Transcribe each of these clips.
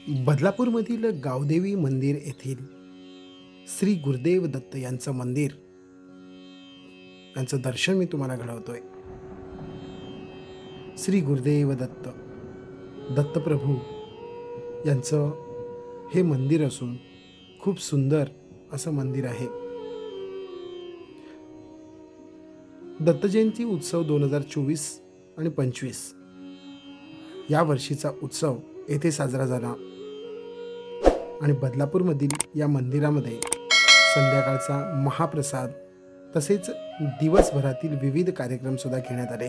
बदलापूरमधील गावदेवी मंदिर येथील श्री गुरुदेव दत्त यांचं मंदिर यांचं दर्शन मी तुम्हाला घडवतोय। श्री गुरुदेव दत्त दत्तप्रभू यांचं हे मंदिर असून खूप सुंदर असं मंदिर आहे। दत्त जयंती उत्सव 2024 आणि 25 या वर्षीचा उत्सव येथे साजरा झाला आणि बदलापूरमधील या मंदिरामध्ये संध्याकाळचा महाप्रसाद तसेच दिवसभरातील विविध कार्यक्रम सुद्धा घेण्यात आले।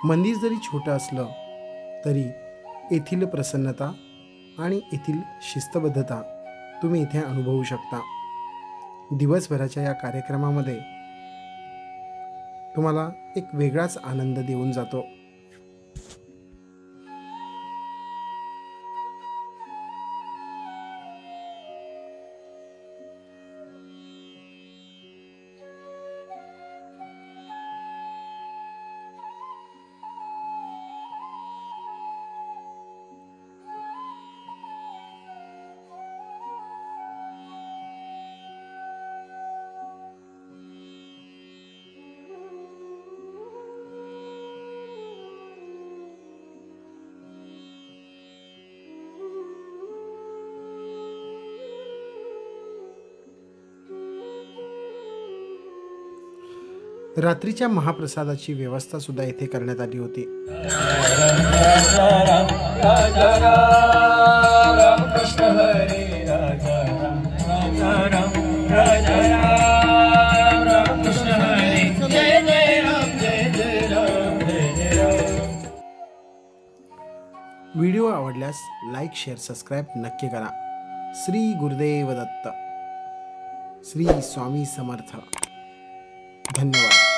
मंदिर जरी छोटं असलं तरी येथील प्रसन्नता आणि येथील शिस्तबद्धता तुम्ही इथे अनुभवू शकता। दिवसभराच्या या कार्यक्रमामध्ये तुम्हाला एक वेगळाच आनंद देऊन जातो। रात्रीच्या महाप्रसादाची व्यवस्था सुद्धा येथे करण्यात आली होती। व्हिडिओ आवडल्यास लाईक, शेअर, सबस्क्राईब नक्की करा। श्री गुरुदेव दत्त, श्री स्वामी समर्थ। धन्यवाद।